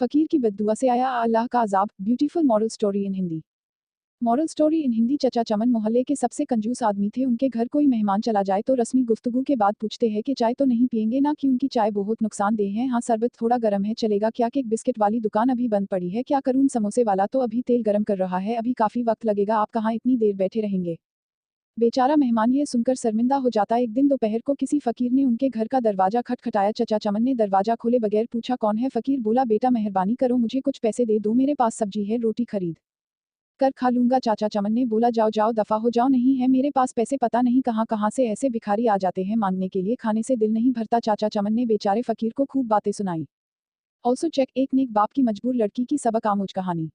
फकीर की बद्दुआ से आया अल्लाह का अजाब। Beautiful moral story in Hindi. Moral story in Hindi. चचा चमन मोहल्ले के सबसे कंजूस आदमी थे। उनके घर कोई मेहमान चला जाए तो रस्मी गुफ्तगू के बाद पूछते हैं कि चाय तो नहीं पियेंगे ना, कि उनकी चाय बहुत नुकसानदेह है। हाँ, शरबत थोड़ा गर्म है, चलेगा क्या? केक बिस्किट वाली दुकान अभी बंद पड़ी है, क्या करूं? समोसे वाला तो अभी तेल गर्म कर रहा है, अभी काफी वक्त लगेगा, आप कहाँ इतनी देर बैठे रहेंगे? बेचारा मेहमान ये सुनकर शर्मिंदा हो जाता। एक दिन दोपहर को किसी फकीर ने उनके घर का दरवाजा खटखटाया। चचा चमन ने दरवाजा खोले बगैर पूछा, कौन है? फकीर बोला, बेटा मेहरबानी करो, मुझे कुछ पैसे दे दो, मेरे पास सब्जी है, रोटी खरीद कर खा लूंगा। चाचा चमन ने बोला, जाओ जाओ, दफा हो जाओ, नहीं है मेरे पास पैसे, पता नहीं कहाँ कहाँ से ऐसे भिखारी आ जाते हैं मांगने के लिए, खाने से दिल नहीं भरता। चाचा चमन ने बेचारे फकीर को खूब बातें सुनाई। ऑल्सो चेक एक नेक बाप की मजबूर लड़की की सबक आमूज कहानी।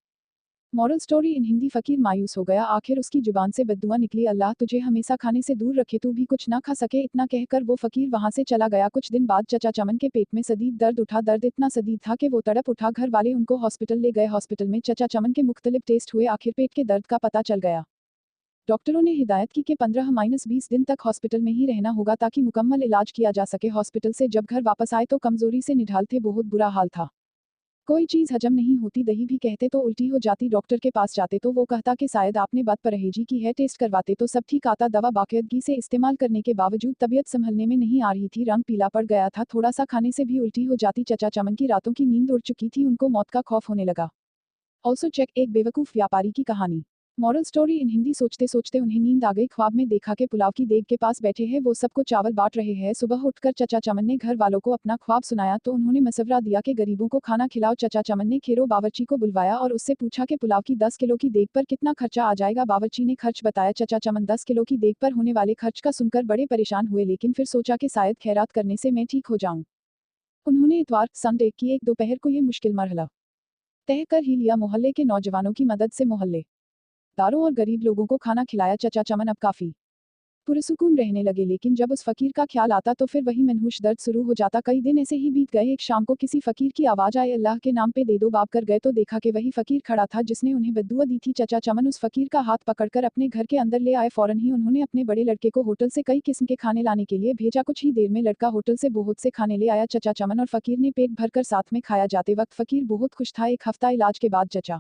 Moral story in Hindi. फकीर मायूस हो गया, आखिर उसकी जुबान से बद्दुआ निकली, अल्लाह तुझे हमेशा खाने से दूर रखे, तू भी कुछ ना खा सके। इतना कहकर वो फकीर वहां से चला गया। कुछ दिन बाद चचा चमन के पेट में शदीद दर्द उठा। दर्द इतना शदीद था कि वो तड़प उठा। घर वाले उनको हॉस्पिटल ले गए। हॉस्पिटल में चचा चमन के मुख्तलिफ टेस्ट हुए, आखिर पेट के दर्द का पता चल गया। डॉक्टरों ने हिदायत की कि 15-20 दिन तक हॉस्पिटल में ही रहना होगा ताकि मुकम्मल इलाज किया जा सके। हॉस्पिटल से जब घर वापस आए तो कमजोरी से निढाल थे, बहुत बुरा हाल था। कोई चीज हजम नहीं होती, दही भी कहते तो उल्टी हो जाती। डॉक्टर के पास जाते तो वो कहता कि शायद आपने बद परहेजी की है। टेस्ट करवाते तो सब ठीक आता। दवा बाकायदगी से इस्तेमाल करने के बावजूद तबीयत संभलने में नहीं आ रही थी, रंग पीला पड़ गया था, थोड़ा सा खाने से भी उल्टी हो जाती। चचा चमन की रातों की नींद उड़ चुकी थी, उनको मौत का खौफ होने लगा। ऑल्सो चेक एक बेवकूफ व्यापारी की कहानी। Moral story in Hindi. सोचते सोचते उन्हें नींद आ गई। ख्वाब में देखा कि पुलाव की देग के पास बैठे हैं, वो सबको चावल बांट रहे हैं। सुबह उठकर चचा चमन ने घर वालों को अपना ख्वाब सुनाया तो उन्होंने मशवरा दिया कि गरीबों को खाना खिलाओ। चचा चमन ने खेरो बावर्ची को बुलवाया और उससे पूछा कि पुलाव की 10 किलो की देग पर कितना खर्चा आ जाएगा। बावर्ची ने खर्च बताया। चचा चमन 10 किलो की देग पर होने वाले खर्च का सुनकर बड़े परेशान हुए, लेकिन फिर सोचा कि शायद खैरात करने से मैं ठीक हो जाऊं। उन्होंने इतवार संडे की एक दोपहर को ये मुश्किल मरहला तय कर ही लिया। मोहल्ले के नौजवानों की मदद से मोहल्ले दारों और गरीब लोगों को खाना खिलाया। चचा चमन अब काफी पुरसुकून रहने लगे, लेकिन जब उस फकीर का ख्याल आता तो फिर वही मनहूस दर्द शुरू हो जाता। कई दिन ऐसे ही बीत गए। एक शाम को किसी फकीर की आवाज आई, अल्लाह के नाम पे दे दो। बाप कर गए तो देखा कि वही फकीर खड़ा था जिसने उन्हें बद्दुआ दी थी। चचा चमन उस फकीर का हाथ पकड़कर अपने घर के अंदर ले आए। फौरन ही उन्होंने अपने बड़े लड़के को होटल से कई किस्म के खाने लाने के लिए भेजा। कुछ ही देर में लड़का होटल से बहुत से खाने ले आया। चचा चमन और फकीर ने पेट भरकर साथ में खाया। जाते वक्त फकीर बहुत खुश था। एक हफ्ता इलाज के बाद चचा